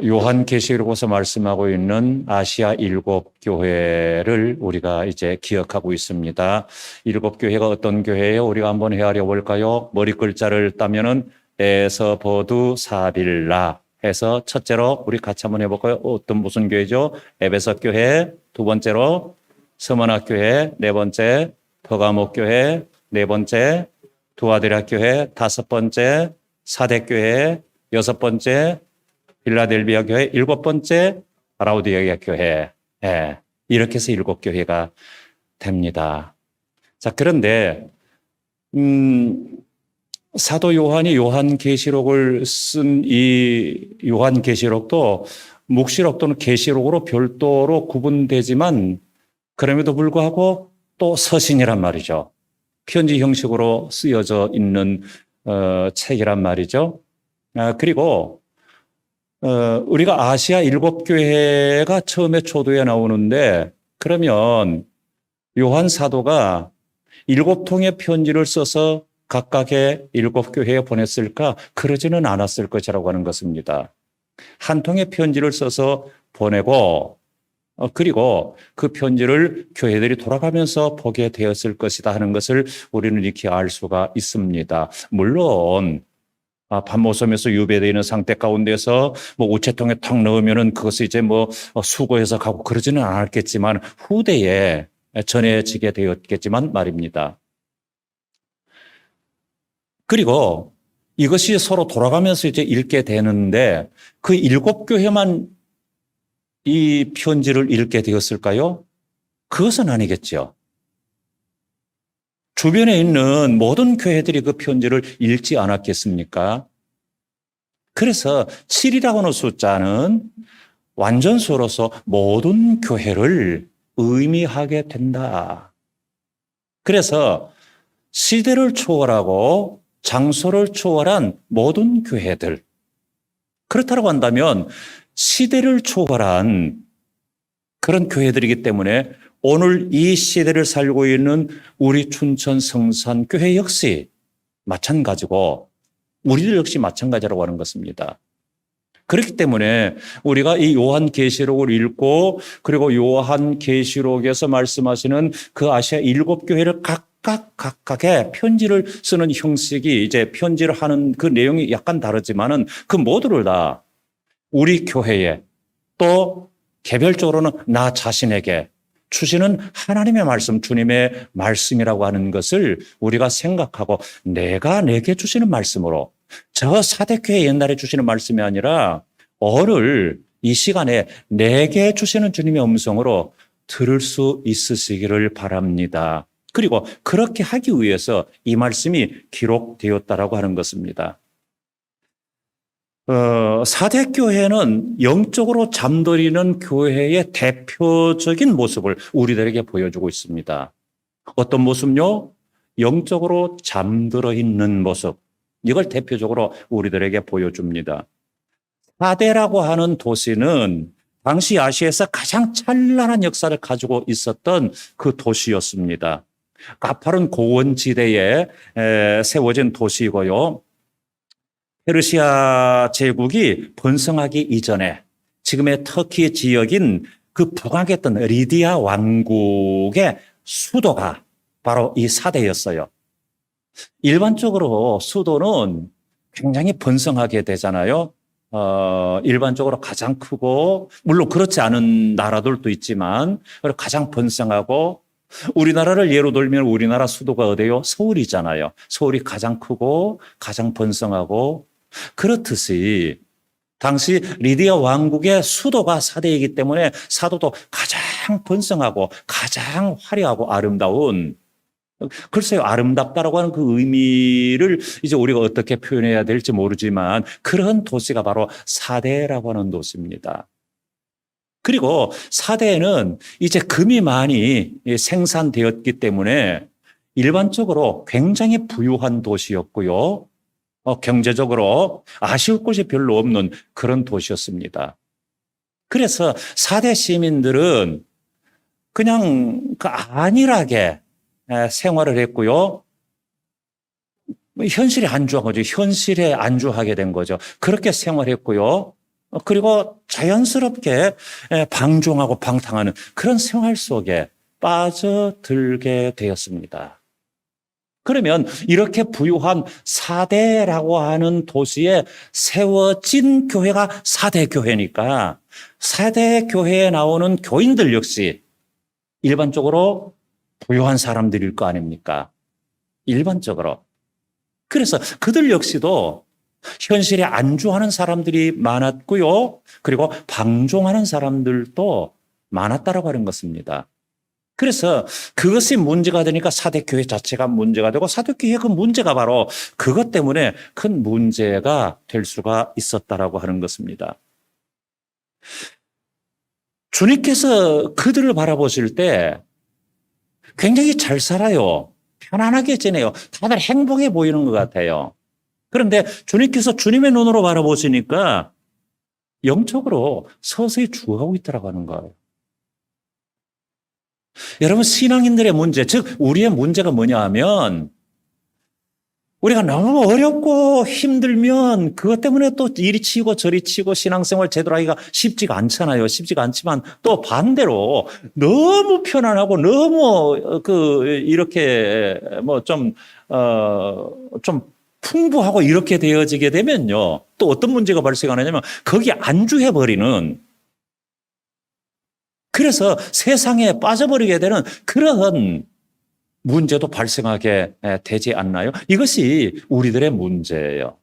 요한계시록에서 말씀하고 있는 아시아 일곱 교회를 우리가 이제 기억하고 있습니다. 일곱 교회가 어떤 교회예요? 우리가 한번 헤아려 볼까요? 머리 글자를 따면은 에서버두 사빌라 해서 첫째로 우리 같이 한번 해볼까요? 무슨 교회죠? 에베소 교회, 두 번째로 스무나 교회, 네 번째 퍼가모 교회, 네 번째 두아디라 교회, 다섯 번째 사대 교회, 여섯 번째 필라델비아 교회, 일곱 번째 라우디게아 교회. 예, 이렇게 해서 일곱 교회가 됩니다. 자, 그런데 사도 요한이 요한계시록을 쓴 이 요한계시록도 묵시록 또는 계시록으로 별도로 구분되지만 그럼에도 불구하고 또 서신이란 말이죠. 편지 형식으로 쓰여져 있는 책이란 말이죠. 그리고 우리가 아시아 일곱 교회가 처음에 초도에 나오는데 그러면 요한 사도가 일곱 통의 편지를 써서 각각의 일곱 교회에 보냈을까? 그러지는 않았을 것이라고 하는 것입니다. 한 통의 편지를 써서 보내고 그리고 그 편지를 교회들이 돌아가면서 보게 되었을 것이다 하는 것을 우리는 이렇게 알 수가 있습니다. 물론 판모섬에서 유배되어 있는 상태 가운데서 우체통에 탁 넣으면은 그것을 이제 수거해서 가고 그러지는 않았겠지만 후대에 전해지게 되었겠지만 말입니다. 그리고 이것이 서로 돌아가면서 이제 읽게 되는데 그 일곱 교회만 이 편지를 읽게 되었을까요? 그것은 아니겠죠. 주변에 있는 모든 교회들이 그 편지를 읽지 않았겠습니까? 그래서 7이라고 하는 숫자는 완전수로서 모든 교회를 의미하게 된다. 그래서 시대를 초월하고 장소를 초월한 모든 교회들. 그렇다고 한다면 시대를 초월한 그런 교회들이기 때문에 오늘 이 시대를 살고 있는 우리 춘천 성산교회 역시 마찬가지고 우리들 역시 마찬가지라고 하는 것입니다. 그렇기 때문에 우리가 이 요한계시록을 읽고 그리고 요한계시록에서 말씀하시는 그 아시아 일곱 교회를 각각의 편지를 쓰는 형식이 이제 편지를 하는 그 내용이 약간 다르지만은 그 모두를 다 우리 교회에 또 개별적으로는 나 자신에게 주시는 하나님의 말씀, 주님의 말씀이라고 하는 것을 우리가 생각하고 내가 내게 주시는 말씀으로 저 사대교회 옛날에 주시는 말씀이 아니라 오늘 이 시간에 내게 주시는 주님의 음성으로 들을 수 있으시기를 바랍니다. 그리고 그렇게 하기 위해서 이 말씀이 기록되었다라고 하는 것입니다. 사대교회는 영적으로 잠들이는 교회의 대표적인 모습을 우리들에게 보여주고 있습니다. 어떤 모습요? 영적으로 잠들어 있는 모습. 이걸 대표적으로 우리들에게 보여줍니다. 사대라고 하는 도시는 당시 아시아에서 가장 찬란한 역사를 가지고 있었던 그 도시였습니다. 가파른 고원지대에 세워진 도시이고요. 페르시아 제국이 번성하기 이전에 지금의 터키 지역인 그 북악했던 리디아 왕국의 수도가 바로 이 사대였어요. 일반적으로 수도는 굉장히 번성하게 되잖아요. 일반적으로 가장 크고 물론 그렇지 않은 나라들도 있지만 가장 번성하고 우리나라를 예로 들면 우리나라 수도가 어디요? 서울이잖아요. 서울이 가장 크고 가장 번성하고 그렇듯이 당시 리디아 왕국의 수도가 사대이기 때문에 사도도 가장 번성하고 가장 화려하고 아름다운 글쎄요, 아름답다라고 하는 그 의미를 이제 우리가 어떻게 표현해야 될지 모르지만 그런 도시가 바로 사대라고 하는 도시입니다. 그리고 사대에는 이제 금이 많이 생산되었기 때문에 일반적으로 굉장히 부유한 도시였고요. 경제적으로 아쉬울 곳이 별로 없는 그런 도시였습니다. 그래서 사대 시민들은 그냥 그 안일하게 생활을 했고요. 현실에 안주한 거죠. 현실에 안주하게 된 거죠. 그렇게 생활했고요. 그리고 자연스럽게 방종하고 방탕하는 그런 생활 속에 빠져들게 되었습니다. 그러면 이렇게 부유한 사대라고 하는 도시에 세워진 교회가 사대교회니까 사대교회에 나오는 교인들 역시 일반적으로 부유한 사람들일 거 아닙니까? 일반적으로. 그래서 그들 역시도 현실에 안주하는 사람들이 많았고요. 그리고 방종하는 사람들도 많았다라고 하는 것입니다. 그래서 그것이 문제가 되니까 사대교회 자체가 문제가 되고 사대교회의 그 문제가 바로 그것 때문에 큰 문제가 될 수가 있었다라고 하는 것입니다. 주님께서 그들을 바라보실 때 굉장히 잘 살아요. 편안하게 지내요. 다들 행복해 보이는 것 같아요. 그런데 주님께서 주님의 눈으로 바라보시니까 영적으로 서서히 죽어가고 있다고 하는 거예요. 여러분, 신앙인들의 문제, 즉 우리의 문제가 뭐냐 하면 우리가 너무 어렵고 힘들면 그것 때문에 또 이리 치고 저리 치고 신앙생활 제대로 하기가 쉽지가 않잖아요. 쉽지가 않지만 또 반대로 너무 편안하고 너무 이렇게 좀 풍부하고 이렇게 되어지게 되면요. 또 어떤 문제가 발생하냐면 거기에 안주해버리는 그래서 세상에 빠져버리게 되는 그런 문제도 발생하게 되지 않나요? 이것이 우리들의 문제예요.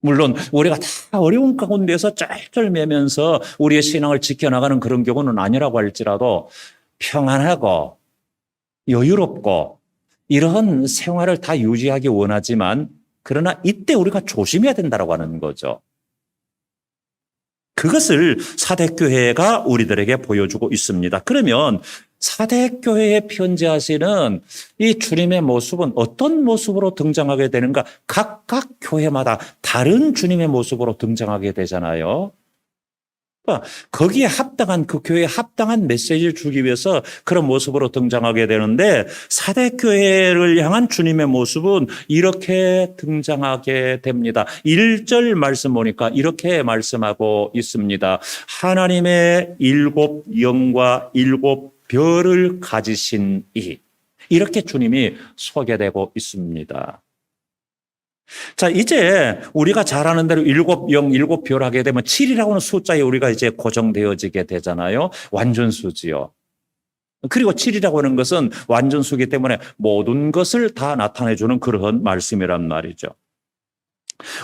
물론 우리가 다 어려운 가운데서 쩔쩔매면서 우리의 신앙을 지켜나가는 그런 경우는 아니라고 할지라도 평안하고 여유롭고 이런 생활을 다 유지하기 원하지만 그러나 이때 우리가 조심해야 된다고 하는 거죠. 그것을 사대교회가 우리들에게 보여주고 있습니다. 그러면 사대교회에 편지하시는 이 주님의 모습은 어떤 모습으로 등장하게 되는가? 각각 교회마다 다른 주님의 모습으로 등장하게 되잖아요. 거기에 합당한 그 교회에 합당한 메시지를 주기 위해서 그런 모습으로 등장하게 되는데 사대교회를 향한 주님의 모습은 이렇게 등장하게 됩니다. 1절 말씀 보니까 이렇게 말씀하고 있습니다. 하나님의 7 영과 7 별을 가지신 이 이렇게 주님이 소개되고 있습니다. 자, 이제 우리가 잘 아는 대로 7 영, 7 별 하게 되면 7이라고 하는 숫자에 우리가 이제 고정되어지게 되잖아요. 완전수지요. 그리고 7이라고 하는 것은 완전수기 때문에 모든 것을 다 나타내주는 그런 말씀이란 말이죠.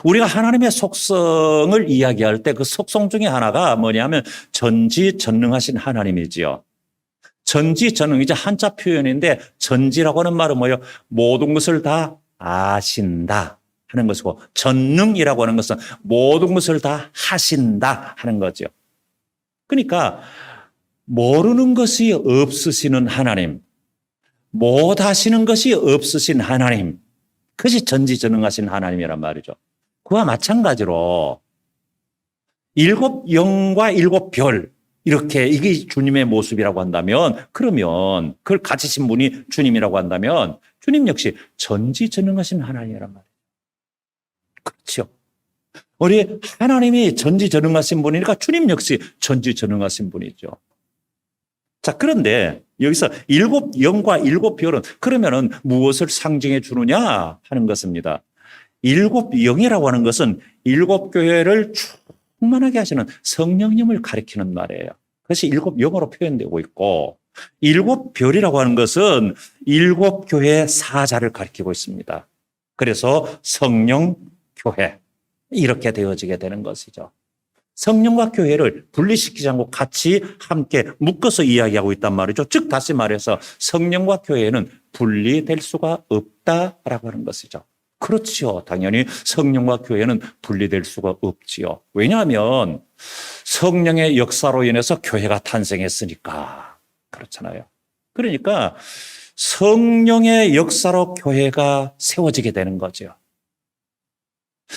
우리가 하나님의 속성을 이야기할 때 그 속성 중에 하나가 뭐냐면 전지전능하신 하나님이지요. 전지전능, 이제 한자 표현인데 전지라고 하는 말은 뭐예요? 모든 것을 다 아신다 하는 것이고 전능이라고 하는 것은 모든 것을 다 하신다 하는 거죠. 그러니까 모르는 것이 없으시는 하나님, 못 하시는 것이 없으신 하나님, 그것이 전지전능하신 하나님이란 말이죠. 그와 마찬가지로 7 영과 7 별 이렇게 이게 주님의 모습이라고 한다면 그러면 그걸 가지신 분이 주님이라고 한다면 주님 역시 전지전능하신 하나님이란 말이에요. 그렇죠. 우리 하나님이 전지전능하신 분이니까 주님 역시 전지전능하신 분이죠. 자, 그런데 여기서 7 영과 7 별은 그러면은 무엇을 상징해 주느냐 하는 것입니다. 7 영이라고 하는 것은 7 교회를 충만하게 하시는 성령님을 가리키는 말이에요. 그것이 7 영으로 표현되고 있고 7 별이라고 하는 것은 7 교회의 사자를 가리키고 있습니다. 그래서 성령 교회 이렇게 되어지게 되는 것이죠. 성령과 교회를 분리시키지 않고 같이 함께 묶어서 이야기하고 있단 말이죠. 즉 다시 말해서 성령과 교회는 분리될 수가 없다라고 하는 것이죠. 그렇지요. 당연히 성령과 교회는 분리될 수가 없지요. 왜냐하면 성령의 역사로 인해서 교회가 탄생했으니까 그렇잖아요. 그러니까 성령의 역사로 교회가 세워지게 되는 거죠.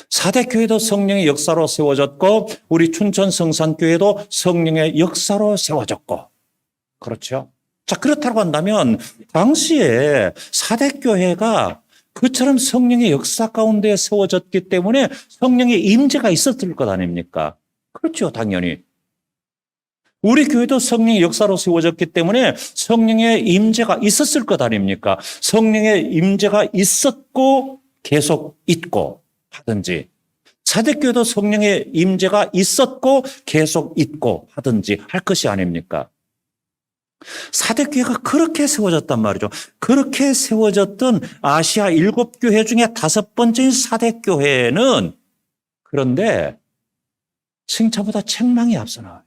사대교회도 성령의 역사로 세워졌고 우리 춘천 성산교회도 성령의 역사로 세워졌고 그렇죠. 자, 그렇다고 한다면 당시에 사대교회가 그처럼 성령의 역사 가운데 세워졌기 때문에 성령의 임재가 있었을 것 아닙니까? 그렇죠, 당연히. 우리 교회도 성령의 역사로 세워졌기 때문에 성령의 임재가 있었을 것 아닙니까? 성령의 임재가 있었고 계속 있고 하든지, 사대교회도 성령의 임재가 있었고 계속 있고 하든지 할 것이 아닙니까? 사대교회가 그렇게 세워졌단 말이죠. 그렇게 세워졌던 아시아 7교회 중에 5번째인 사대교회는 그런데 칭찬보다 책망이 앞서 나와요.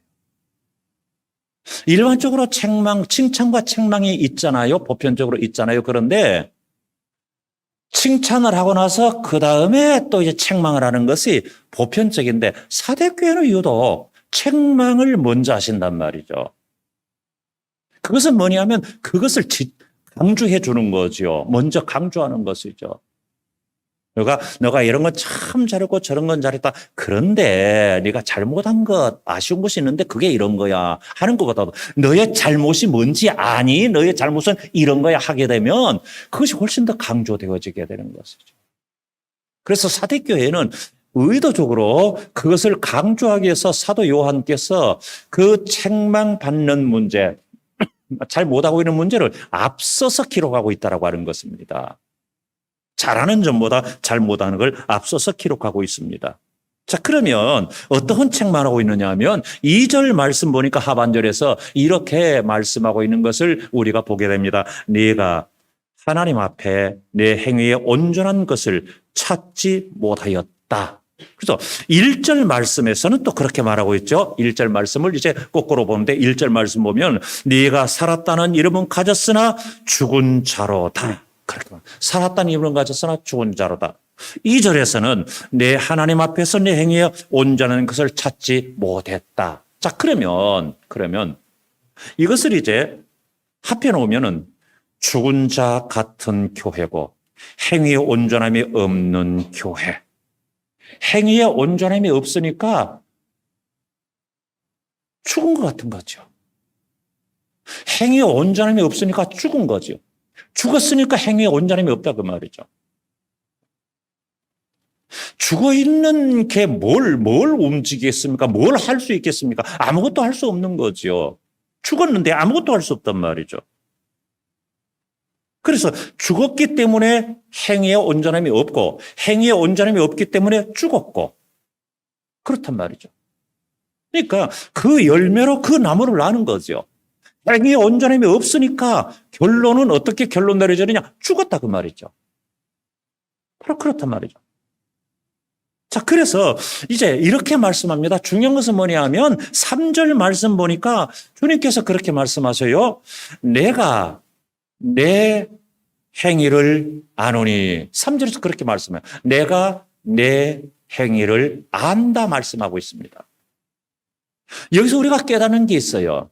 일반적으로 칭찬과 책망이 있잖아요. 보편적으로 있잖아요. 그런데 칭찬을 하고 나서 그 다음에 또 이제 책망을 하는 것이 보편적인데 사대교회는 유독 책망을 먼저 하신단 말이죠. 그것은 뭐냐면 그것을 강조해 주는 거죠. 먼저 강조하는 것이죠. 너가 이런 건 참 잘했고 저런 건 잘했다. 그런데 네가 잘못한 것, 아쉬운 것이 있는데 그게 이런 거야 하는 것보다도 너의 잘못이 뭔지 아니? 너의 잘못은 이런 거야 하게 되면 그것이 훨씬 더 강조되어지게 되는 것이죠. 그래서 사대교회는 의도적으로 그것을 강조하기 위해서 사도 요한께서 그 책망받는 문제, 잘 못하고 있는 문제를 앞서서 기록하고 있다고 하는 것입니다. 잘하는 점보다 잘 못하는 걸 앞서서 기록하고 있습니다. 자, 그러면 어떤 책망하고 있느냐 하면 2절 말씀 보니까 하반절에서 이렇게 말씀하고 있는 것을 우리가 보게 됩니다. 네가 하나님 앞에 내 행위에 온전한 것을 찾지 못하였다. 그래서 1절 말씀에서는 또 그렇게 말하고 있죠. 1절 말씀을 이제 거꾸로 보는데 1절 말씀 보면 네가 살았다는 이름은 가졌으나 죽은 자로다. 살았다는 이름은 가졌으나 죽은 자로다. 2절에서는 내 하나님 앞에서 내 행위에 온전한 것을 찾지 못했다. 자, 그러면 이것을 이제 합해 놓으면은 죽은 자 같은 교회고 행위에 온전함이 없는 교회. 행위에 온전함이 없으니까 죽은 것 같은 거죠. 행위에 온전함이 없으니까 죽은 거죠. 죽었으니까 행위에 온전함이 없다 그 말이죠. 죽어 있는 게 뭘 움직이겠습니까? 뭘 할 수 있겠습니까? 아무것도 할 수 없는 거죠. 죽었는데 아무것도 할 수 없단 말이죠. 그래서 죽었기 때문에 행위에 온전함이 없고 행위에 온전함이 없기 때문에 죽었고 그렇단 말이죠. 그러니까 그 열매로 그 나무를 나는 거죠. 행위에 온전함이 없으니까 결론은 어떻게 결론 내려지느냐? 죽었다 그 말이죠. 바로 그렇단 말이죠. 자, 그래서 이제 이렇게 말씀합니다. 중요한 것은 뭐냐 하면 3절 말씀 보니까 주님께서 그렇게 말씀하셔요. 내가 내 행위를 아노니. 3절에서 그렇게 말씀해요. 내가 내 행위를 안다 말씀하고 있습니다. 여기서 우리가 깨닫는 게 있어요.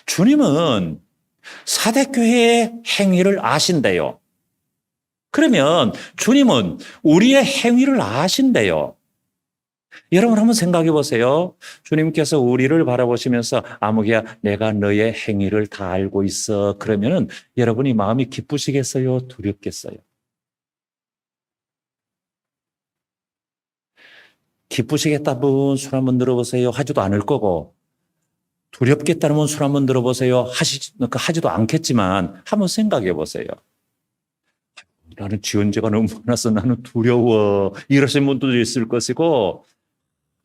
주님은 사대교회의 행위를 아신대요. 그러면 주님은 우리의 행위를 아신대요. 여러분 한번 생각해 보세요. 주님께서 우리를 바라보시면서 아무개야 내가 너의 행위를 다 알고 있어. 그러면은 여러분이 마음이 기쁘시겠어요? 두렵겠어요? 기쁘시겠다 분 손 한번 들어보세요. 하지도 않을 거고 두렵겠다는 분 손 한번 들어보세요. 하지도 않겠지만 한번 생각해 보세요. 나는 지은 죄가 너무 많아서 나는 두려워. 이러신 분들도 있을 것이고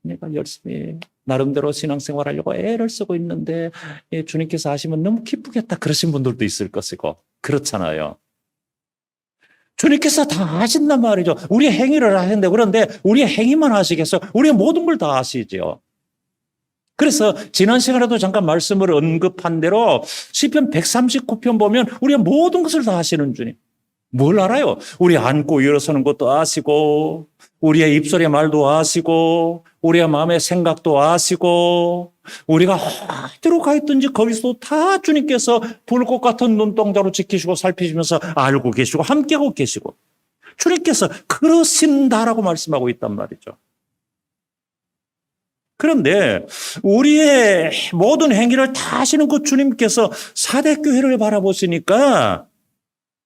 내가 열심히 나름대로 신앙생활 하려고 애를 쓰고 있는데 주님께서 하시면 너무 기쁘겠다. 그러신 분들도 있을 것이고 그렇잖아요. 주님께서 다 하신단 말이죠. 우리의 행위를 하시는데 그런데 우리의 행위만 하시겠어요? 우리의 모든 걸 다 하시죠. 그래서 지난 시간에도 잠깐 말씀을 언급한 대로 시편 139편 보면 우리의 모든 것을 다 하시는 주님. 뭘 알아요? 우리 앉고 일어서는 것도 아시고 우리의 입술의 말도 아시고 우리의 마음의 생각도 아시고 우리가 어디로 가 있든지 거기서도 다 주님께서 불꽃 같은 눈동자로 지키시고 살피시면서 알고 계시고 함께하고 계시고 주님께서 그러신다라고 말씀하고 있단 말이죠. 그런데 우리의 모든 행위를 다 하시는 그 주님께서 사대교회를 바라보시니까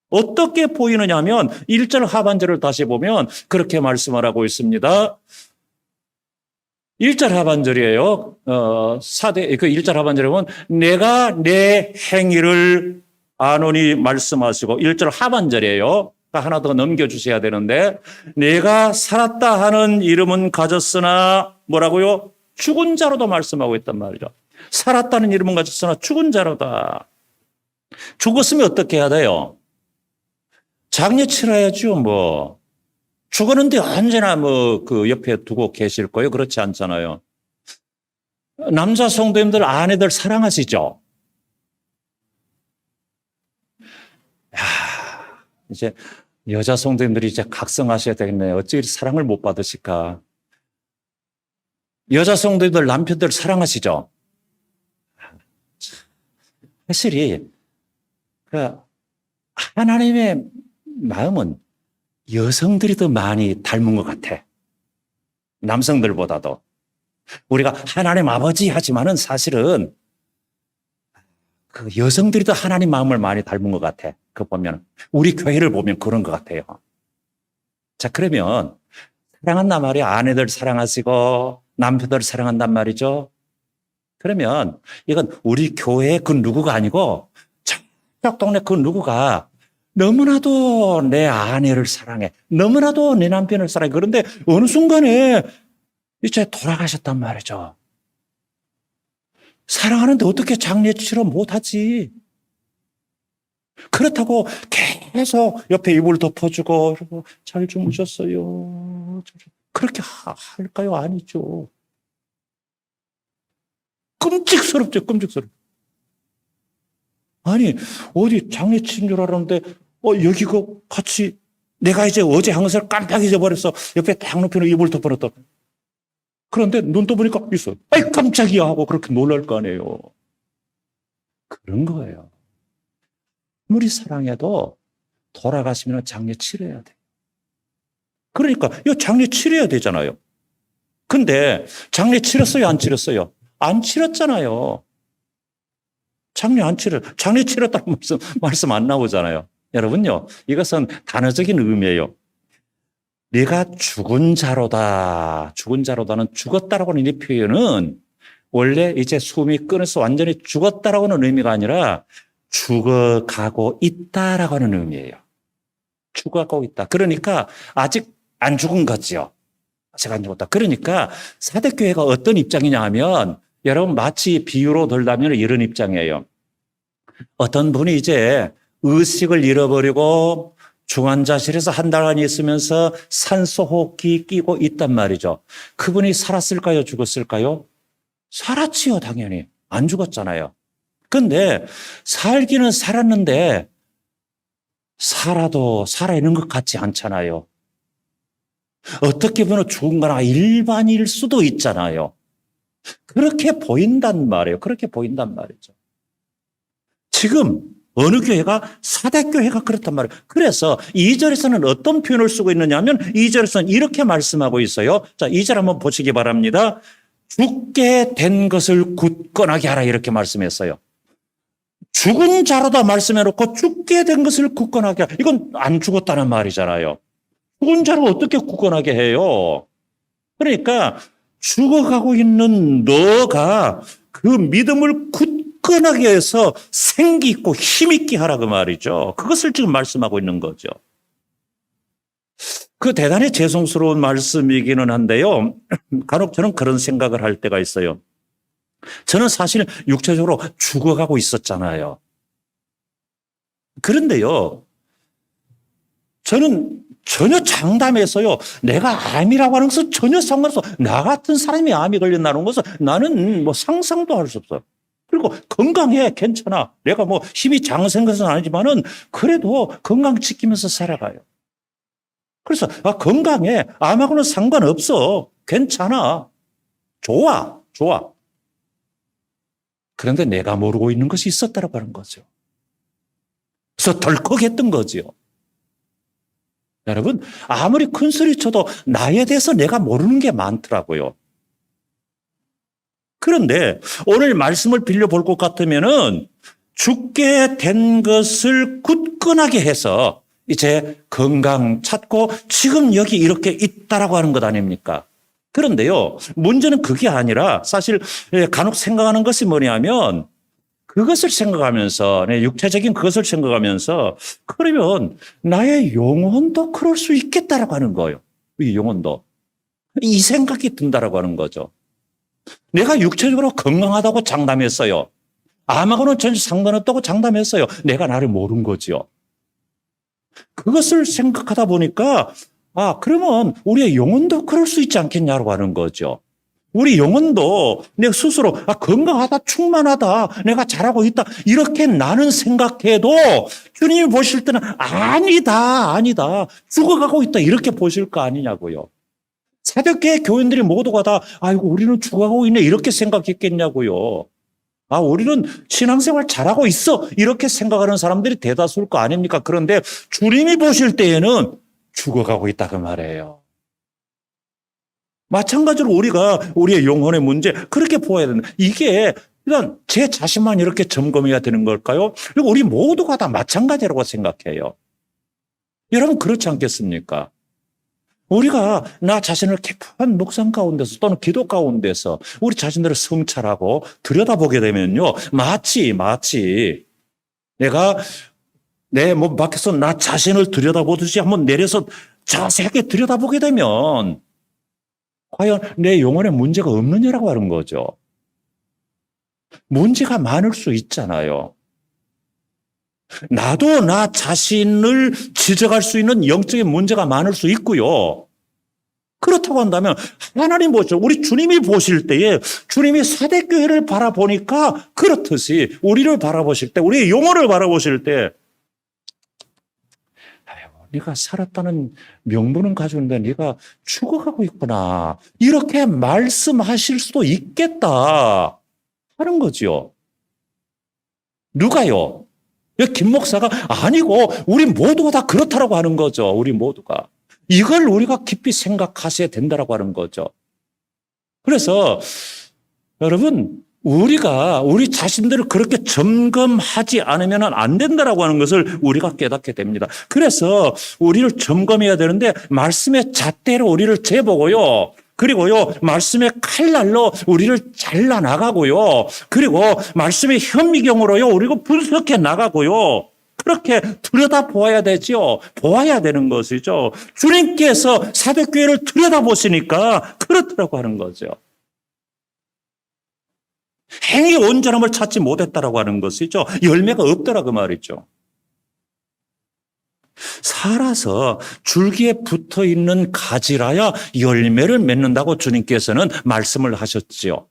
어떻게 보이느냐 하면 1절 하반절을 다시 보면 그렇게 말씀을 하고 있습니다. 1절 하반절이에요. 4대, 그 1절 하반절에 보면 내가 내 행위를 아노니 말씀하시고 1절 하반절이에요. 하나 더 넘겨주셔야 되는데 내가 살았다 하는 이름은 가졌으나 뭐라고요? 죽은 자로도 말씀하고 있단 말이죠. 살았다는 이름은 가졌으나 죽은 자로다. 죽었으면 어떻게 해야 돼요? 장례 치러야죠, 뭐. 죽었는데 언제나 뭐 그 옆에 두고 계실 거예요? 그렇지 않잖아요. 남자 성도님들, 아내들 사랑하시죠? 야, 이제 여자 성도님들이 이제 각성하셔야 되겠네요. 어찌 사랑을 못 받으실까? 여자 성도님들, 남편들 사랑하시죠? 사실이 그 하나님의 마음은 여성들이 더 많이 닮은 것 같아. 남성들보다도. 우리가 하나님 아버지 하지만은 사실은 그 여성들이 더 하나님 마음을 많이 닮은 것 같아. 그 보면 우리 교회를 보면 그런 것 같아요. 자, 그러면 사랑한단 말이야. 아내들 사랑하시고 남편들 사랑한단 말이죠. 그러면 이건 우리 교회 그 누구가 아니고 저쪽 동네 그 누구가 너무나도 내 아내를 사랑해. 너무나도 내 남편을 사랑해. 그런데 어느 순간에 이제 돌아가셨단 말이죠. 사랑하는데 어떻게 장례 치러 못하지? 그렇다고 계속 옆에 이불 덮어주고 잘 주무셨어요. 그렇게 할까요? 아니죠. 끔찍스럽죠. 끔찍스럽죠. 아니 어디 장례 치는 줄 알았는데 여기 그 같이 내가 이제 어제 한 것을 깜빡 잊어버렸어. 옆에 딱 높이는 이불 덮어놨다. 그런데 눈 떠보니까 있어. 아이 깜짝이야 하고 그렇게 놀랄 거 아니에요. 그런 거예요. 아무리 사랑해도 돌아가시면 장례 치러야 돼. 그러니까 이 장례 치러야 되잖아요. 근데 장례 치렀어요? 안 치렀어요? 안 치렀잖아요. 장례 치렀다는 말씀 안 나오잖아요. 여러분요, 이것은 단어적인 의미예요. 내가 죽은 자로다. 죽은 자로다는 죽었다라고 하는 이 표현은 원래 이제 숨이 끊어서 완전히 죽었다라고 하는 의미가 아니라 죽어가고 있다라고 하는 의미예요. 죽어가고 있다. 그러니까 아직 안 죽은 거지요. 아직 안 죽었다. 그러니까 사대교회가 어떤 입장이냐 하면 여러분 마치 비유로 들다면 이런 입장이에요. 어떤 분이 이제 의식을 잃어버리고 중환자실에서 한 달간 있으면서 산소호흡기 끼고 있단 말이죠. 그분이 살았을까요? 죽었을까요? 살았지요, 당연히. 안 죽었잖아요. 근데 살기는 살았는데 살아도 살아있는 것 같지 않잖아요. 어떻게 보면 죽은 거나 일반일 수도 있잖아요. 그렇게 보인단 말이에요. 그렇게 보인단 말이죠. 지금 어느 교회가 사대교회가 그렇단 말이에요. 그래서 2절에서는 어떤 표현을 쓰고 있느냐 하면 2절에서는 이렇게 말씀하고 있어요. 자, 2절 한번 보시기 바랍니다. 죽게 된 것을 굳건하게 하라 이렇게 말씀했어요. 죽은 자로다 말씀해놓고 죽게 된 것을 굳건하게 하라. 이건 안 죽었다는 말이잖아요. 죽은 자로 어떻게 굳건하게 해요? 그러니까 죽어가고 있는 너가 그 믿음을 굳건하게 해서 생기 있고 힘 있게 하라 그 말이죠. 그것을 지금 말씀하고 있는 거죠. 그 대단히 죄송스러운 말씀이기는 한데요. 간혹 저는 그런 생각을 할 때가 있어요. 저는 사실 육체적으로 죽어가고 있었잖아요. 그런데요, 저는 전혀 장담해서요, 내가 암이라고 하는 것은 전혀 상관없어. 나 같은 사람이 암이 걸린다는 것은 나는 뭐 상상도 할 수 없어요. 그리고 건강해, 괜찮아. 내가 뭐 힘이 장생한 것은 아니지만은 그래도 건강 지키면서 살아가요. 그래서 건강해. 암하고는 상관없어. 괜찮아. 좋아. 그런데 내가 모르고 있는 것이 있었다라고 하는 거죠. 그래서 덜컥했던 거죠. 여러분, 아무리 큰 소리 쳐도 나에 대해서 내가 모르는 게 많더라고요. 그런데 오늘 말씀을 빌려볼 것 같으면은 죽게 된 것을 굳건하게 해서 이제 건강 찾고 지금 여기 이렇게 있다라고 하는 것 아닙니까? 그런데요, 문제는 그게 아니라 사실 간혹 생각하는 것이 뭐냐면 그것을 생각하면서, 육체적인 그것을 생각하면서 그러면 나의 영혼도 그럴 수 있겠다라고 하는 거예요. 이 영혼도. 이 생각이 든다라고 하는 거죠. 내가 육체적으로 건강하다고 장담했어요. 암하고는 전혀 상관없다고 장담했어요. 내가 나를 모른 거지요. 그것을 생각하다 보니까 그러면 우리의 영혼도 그럴 수 있지 않겠냐고 하는 거죠. 우리 영혼도 내 스스로 건강하다, 충만하다, 내가 잘하고 있다 이렇게 나는 생각해도 주님이 보실 때는 아니다 죽어가고 있다 이렇게 보실 거 아니냐고요. 사대교회 교인들이 모두가 다 아이고 우리는 죽어가고 있네 이렇게 생각했겠냐고요. 우리는 신앙생활 잘하고 있어 이렇게 생각하는 사람들이 대다수일 거 아닙니까? 그런데 주님이 보실 때에는 죽어가고 있다 그 말이에요. 마찬가지로 우리가 우리의 영혼의 문제 그렇게 보아야 된다. 이게 일단 제 자신만 이렇게 점검해야 되는 걸까요? 그리고 우리 모두가 다 마찬가지라고 생각해요. 여러분 그렇지 않겠습니까? 우리가 나 자신을 깊은 묵상 가운데서 또는 기도 가운데서 우리 자신들을 성찰하고 들여다보게 되면요. 마치 내가 내 몸 밖에서 나 자신을 들여다보듯이 한번 내려서 자세하게 들여다보게 되면 과연 내 영혼에 문제가 없느냐라고 하는 거죠. 문제가 많을 수 있잖아요. 나도 나 자신을 지적할 수 있는 영적인 문제가 많을 수 있고요. 그렇다고 한다면 하나님 보시죠. 우리 주님이 보실 때에 주님이 사대교회를 바라보니까 그렇듯이 우리를 바라보실 때 우리의 영혼을 바라보실 때 네가 살았다는 명분은 가지고 있는데 네가 죽어가고 있구나. 이렇게 말씀하실 수도 있겠다 하는 거죠. 누가요? 김 목사가 아니고 우리 모두가 다 그렇다라고 하는 거죠. 우리 모두가. 이걸 우리가 깊이 생각하셔야 된다라고 하는 거죠. 그래서 여러분 우리가 우리 자신들을 그렇게 점검하지 않으면 안 된다라고 하는 것을 우리가 깨닫게 됩니다. 그래서 우리를 점검해야 되는데 말씀의 잣대로 우리를 재보고요. 그리고요, 말씀의 칼날로 우리를 잘라 나가고요. 그리고 말씀의 현미경으로요, 우리가 분석해 나가고요. 그렇게 들여다보아야 되죠. 보아야 되는 것이죠. 주님께서 사대교회를 들여다보시니까 그렇더라고 하는 거죠. 행위 온전함을 찾지 못했다라고 하는 것이죠. 열매가 없더라 그 말이죠. 살아서 줄기에 붙어있는 가지라야 열매를 맺는다고 주님께서는 말씀을 하셨지요.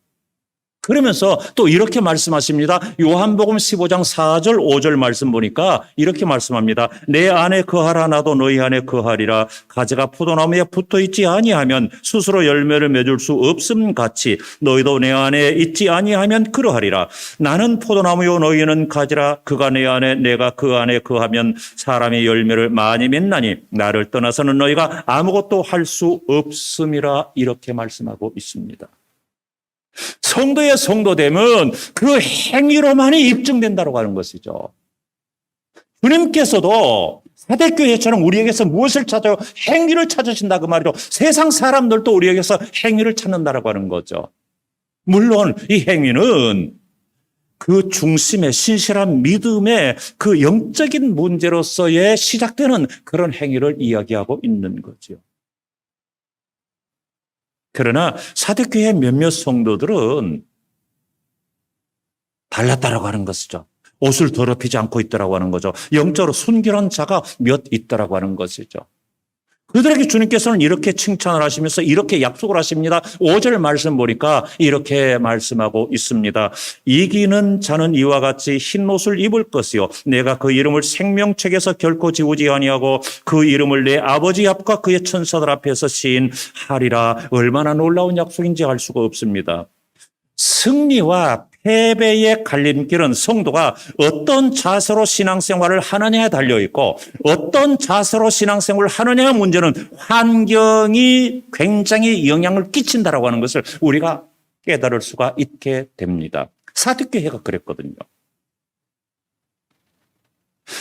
그러면서 또 이렇게 말씀하십니다. 요한복음 15장 4절 5절 말씀 보니까 이렇게 말씀합니다. 내 안에 거하라 나도 너희 안에 거하리라. 가지가 포도나무에 붙어있지 아니하면 스스로 열매를 맺을 수 없음 같이 너희도 내 안에 있지 아니하면 그러하리라. 나는 포도나무요 너희는 가지라. 그가 내 안에 내가 그 안에 거하면 사람이 열매를 많이 맺나니 나를 떠나서는 너희가 아무것도 할 수 없음이라. 이렇게 말씀하고 있습니다. 성도의 성도됨은 그 행위로만이 입증된다고 하는 것이죠. 주님께서도 사대교회처럼 우리에게서 무엇을 찾아요? 행위를 찾으신다 그 말이죠. 세상 사람들도 우리에게서 행위를 찾는다고 하는 거죠. 물론 이 행위는 그 중심의 신실한 믿음의 그 영적인 문제로서의 시작되는 그런 행위를 이야기하고 있는 거죠. 그러나 사대교회 몇몇 성도들은 달랐다라고 하는 것이죠. 옷을 더럽히지 않고 있더라고 하는 거죠. 영적으로 순결한 자가 몇 있더라고 하는 것이죠. 그들에게 주님께서는 이렇게 칭찬을 하시면서 이렇게 약속을 하십니다. 5절 말씀 보니까 이렇게 말씀하고 있습니다. 이기는 자는 이와 같이 흰 옷을 입을 것이요 내가 그 이름을 생명책에서 결코 지우지 아니하고 그 이름을 내 아버지 앞과 그의 천사들 앞에서 시인하리라. 얼마나 놀라운 약속인지 알 수가 없습니다. 승리와 패배의 갈림길은 성도가 어떤 자세로 신앙생활을 하느냐에 달려있고 어떤 자세로 신앙생활을 하느냐의 문제는 환경이 굉장히 영향을 끼친다라고 하는 것을 우리가 깨달을 수가 있게 됩니다. 사대교회가 그랬거든요.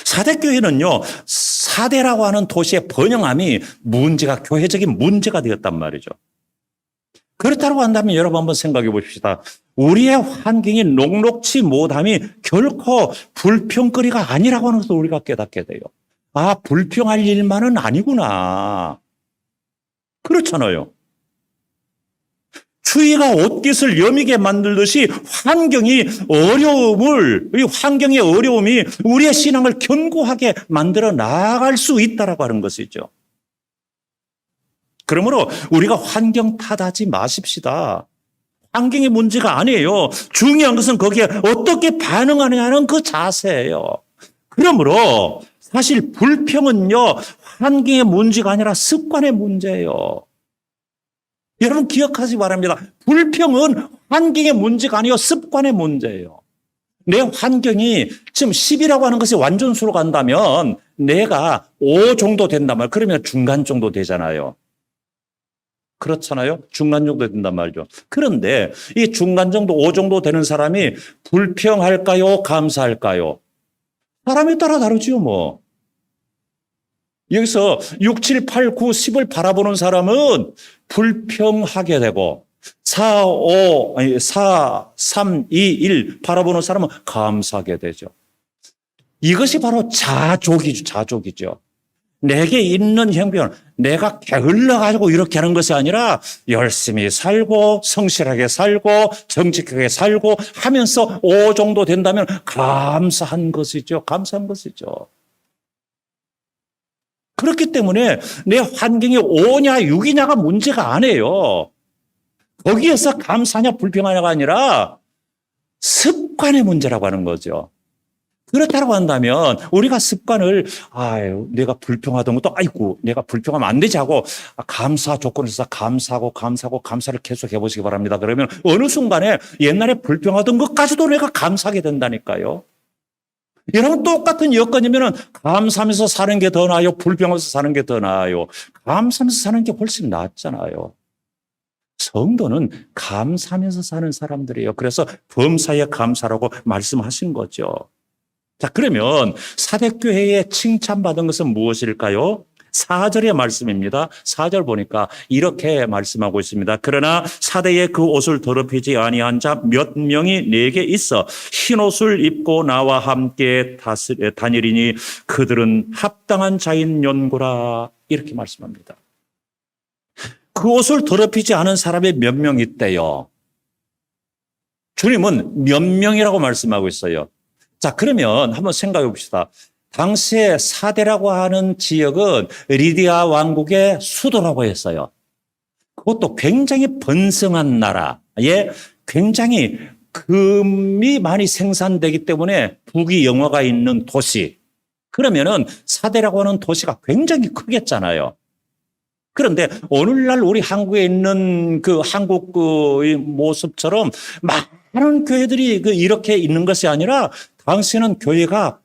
사대교회는요, 사대라고 하는 도시의 번영함이 문제가 교회적인 문제가 되었단 말이죠. 그렇다고 한다면 여러분 한번 생각해 보십시다. 우리의 환경이 녹록치 못함이 결코 불평거리가 아니라고 하는 것을 우리가 깨닫게 돼요. 아, 불평할 일만은 아니구나. 그렇잖아요. 추위가 옷깃을 여미게 만들듯이 환경의 어려움이 우리의 신앙을 견고하게 만들어 나아갈 수 있다라고 하는 것이죠. 그러므로 우리가 환경 탓하지 마십시다. 환경의 문제가 아니에요. 중요한 것은 거기에 어떻게 반응하느냐는 그 자세예요. 그러므로 사실 불평은요, 환경의 문제가 아니라 습관의 문제예요. 여러분 기억하시기 바랍니다. 불평은 환경의 문제가 아니요 습관의 문제예요. 내 환경이 지금 10이라고 하는 것이 완전수로 간다면 내가 5 정도 된단 말이에요. 그러면 중간 정도 되잖아요. 그렇잖아요. 중간 정도 된단 말이죠. 그런데 이 중간 정도 5 정도 되는 사람이 불평할까요? 감사할까요? 사람에 따라 다르지요 뭐. 여기서 6, 7, 8, 9, 10을 바라보는 사람은 불평하게 되고 4, 3, 2, 1 바라보는 사람은 감사하게 되죠. 이것이 바로 자족이죠. 내게 있는 형편, 내가 게을러가지고 이렇게 하는 것이 아니라 열심히 살고 성실하게 살고 정직하게 살고 하면서 5 정도 된다면 감사한 것이죠. 그렇기 때문에 내 환경이 5냐 6이냐가 문제가 아니에요. 거기에서 감사하냐 불평하냐가 아니라 습관의 문제라고 하는 거죠. 그렇다고 한다면 우리가 습관을 내가 불평하던 것도 내가 불평하면 안 되지 하고 감사 조건에서 감사를 계속 해보시기 바랍니다. 그러면 어느 순간에 옛날에 불평하던 것까지도 내가 감사하게 된다니까요. 여러분 똑같은 여건이면 감사하면서 사는 게 더 나아요? 불평하면서 사는 게 더 나아요? 감사하면서 사는 게 훨씬 낫잖아요. 성도는 감사하면서 사는 사람들이에요. 그래서 범사에 감사라고 말씀하신 거죠. 자, 그러면 사대교회에 칭찬받은 것은 무엇일까요? 4절의 말씀입니다. 4절 보니까 이렇게 말씀하고 있습니다. 그러나 사대에 그 옷을 더럽히지 아니한 자 몇 명이 내게 있어 흰 옷을 입고 나와 함께 다니리니 그들은 합당한 자인 연고라. 이렇게 말씀합니다. 그 옷을 더럽히지 않은 사람이 몇 명 있대요. 주님은 몇 명이라고 말씀하고 있어요. 자, 그러면 한번 생각해 봅시다. 당시에 사대라고 하는 지역은 리디아 왕국의 수도라고 했어요. 그것도 굉장히 번성한 나라에 굉장히 금이 많이 생산되기 때문에 부귀영화가 있는 도시. 그러면은 사대라고 하는 도시가 굉장히 크겠잖아요. 그런데 오늘날 우리 한국에 있는 그 한국의 모습처럼 많은 교회들이 이렇게 있는 것이 아니라 당시에는 교회가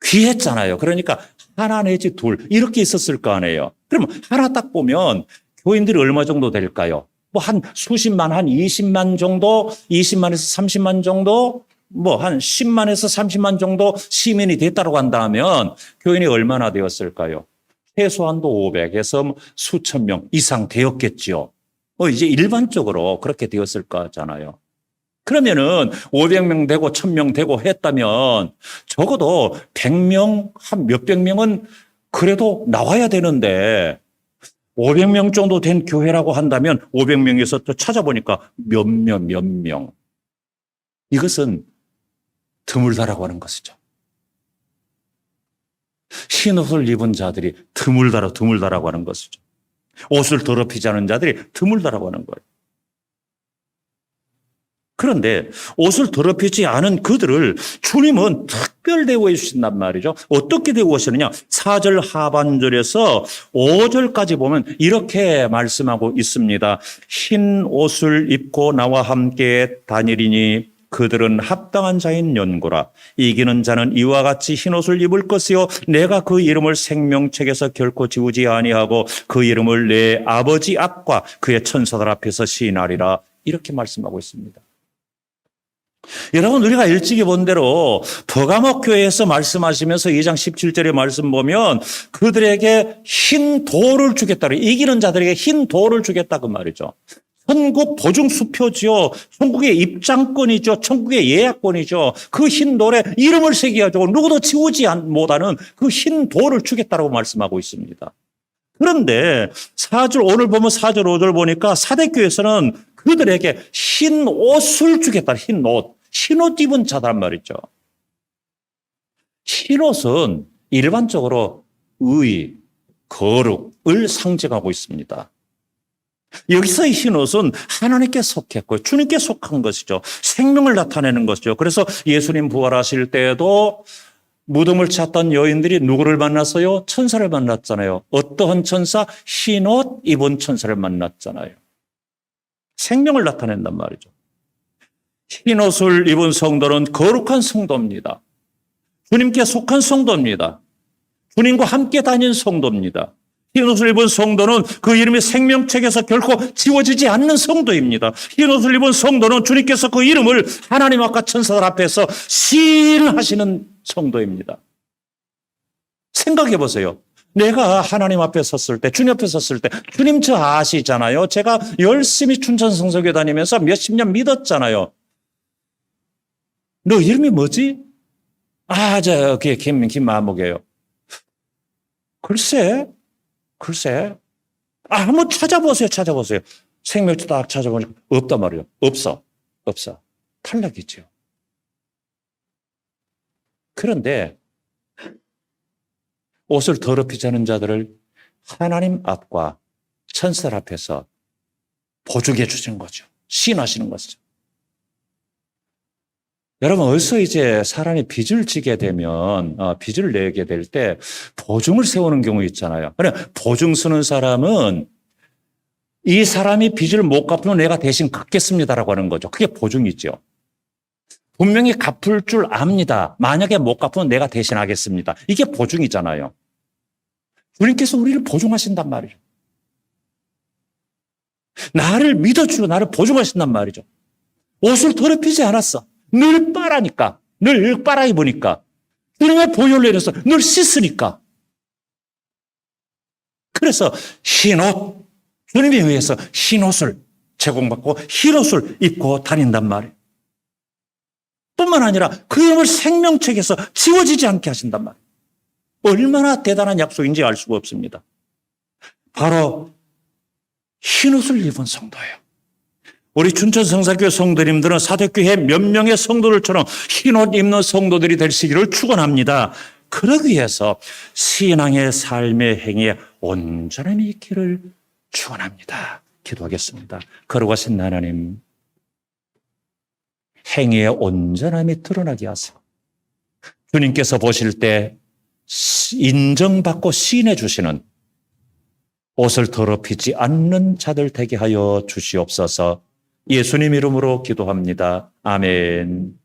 귀했잖아요. 그러니까 하나 내지 둘 이렇게 있었을 거 아니에요. 그럼 하나 딱 보면 교인들이 얼마 정도 될까요? 뭐 한 수십만, 한 20만 정도, 20만에서 30만 정도, 뭐 한 10만에서 30만 정도 시민이 됐다고 한다면 교인이 얼마나 되었을까요? 최소한도 500에서 수천 명 이상 되었겠죠. 이제 일반적으로 그렇게 되었을 거잖아요. 그러면은 500명 되고 1000명 되고 했다면 적어도 100명, 한 몇백 명은 그래도 나와야 되는데 500명 정도 된 교회라고 한다면 500명에서 또 찾아보니까 몇 명. 이것은 드물다라고 하는 것이죠. 흰 옷을 입은 자들이 드물다라고 하는 것이죠. 옷을 더럽히지 않은 자들이 드물다라고 하는 거예요. 그런데 옷을 더럽히지 않은 그들을 주님은 특별 대우해 주신단 말이죠. 어떻게 대우하시느냐? 4절 하반절에서 5절까지 보면 이렇게 말씀하고 있습니다. 흰 옷을 입고 나와 함께 다니리니 그들은 합당한 자인 연고라. 이기는 자는 이와 같이 흰 옷을 입을 것이요 내가 그 이름을 생명책에서 결코 지우지 아니하고 그 이름을 내 아버지 앞과 그의 천사들 앞에서 시인하리라. 이렇게 말씀하고 있습니다. 여러분, 우리가 일찍이 본 대로 버가목 교회에서 말씀하시면서 2장 17절의 말씀 보면 그들에게 흰 돌을 주겠다. 이기는 자들에게 흰 돌을 주겠다 그 말이죠. 천국 보증 수표지요. 천국의 입장권이죠. 천국의 예약권이죠. 그 흰 돌에 이름을 새겨가지고 누구도 지우지 못하는 그 흰 돌을 주겠다고 말씀하고 있습니다. 그런데 오늘 보면 4절, 5절 보니까 사대교에서는 그들에게 흰 옷을 주겠다. 흰 옷. 흰 옷 입은 자단 말이죠. 흰 옷은 일반적으로 의, 거룩을 상징하고 있습니다. 여기서의 흰 옷은 하나님께 속했고 주님께 속한 것이죠. 생명을 나타내는 것이죠. 그래서 예수님 부활하실 때에도 무덤을 찾던 여인들이 누구를 만났어요? 천사를 만났잖아요. 어떠한 천사? 흰 옷 입은 천사를 만났잖아요. 생명을 나타낸단 말이죠. 흰 옷을 입은 성도는 거룩한 성도입니다. 주님께 속한 성도입니다. 주님과 함께 다닌 성도입니다. 흰 옷을 입은 성도는 그 이름이 생명책에서 결코 지워지지 않는 성도입니다. 흰 옷을 입은 성도는 주님께서 그 이름을 하나님 앞과 천사들 앞에서 시인하시는 성도입니다. 생각해 보세요. 내가 하나님 앞에 섰을 때, 주님 앞에 섰을 때, 주님 저 아시잖아요. 제가 열심히 춘천성서교회 다니면서 몇십 년 믿었잖아요. 너 이름이 뭐지? 김마목이에요. 글쎄. 한번 찾아보세요. 생명책 딱 찾아보니까 없단 말이에요. 없어. 탈락이죠. 그런데 옷을 더럽히지 않은 자들을 하나님 앞과 천사들 앞에서 보증해 주시는 거죠. 시인하시는 것이죠. 여러분, 어디서 이제 사람이 빚을 지게 되면, 빚을 내게 될 때 보증을 세우는 경우 있잖아요. 그래, 보증 쓰는 사람은 이 사람이 빚을 못 갚으면 내가 대신 갚겠습니다라고 하는 거죠. 그게 보증이죠. 분명히 갚을 줄 압니다. 만약에 못 갚으면 내가 대신하겠습니다. 이게 보증이잖아요. 주님께서 우리를 보증하신단 말이죠. 나를 믿어주고 나를 보증하신단 말이죠. 옷을 더럽히지 않았어. 늘 빨아니까, 늘 빨아 입으니까, 주님의 보혈로 내려서 늘 씻으니까. 그래서 흰 옷, 주님에 의해서 흰 옷을 제공받고 흰 옷을 입고 다닌단 말이에요. 뿐만 아니라 그 이름을 생명책에서 지워지지 않게 하신단 말이에요. 얼마나 대단한 약속인지 알 수가 없습니다. 바로 흰 옷을 입은 성도예요. 우리 춘천성사교회 성도님들은 사대교회 몇 명의 성도들처럼 흰옷 입는 성도들이 되시기를 축원합니다. 그러기 위해서 신앙의 삶의 행위에 온전함이 있기를 축원합니다. 기도하겠습니다. 거룩하신 하나님, 행위의 온전함이 드러나게 하세요. 주님께서 보실 때 인정받고 시인해 주시는 옷을 더럽히지 않는 자들 되게 하여 주시옵소서. 예수님 이름으로 기도합니다. 아멘.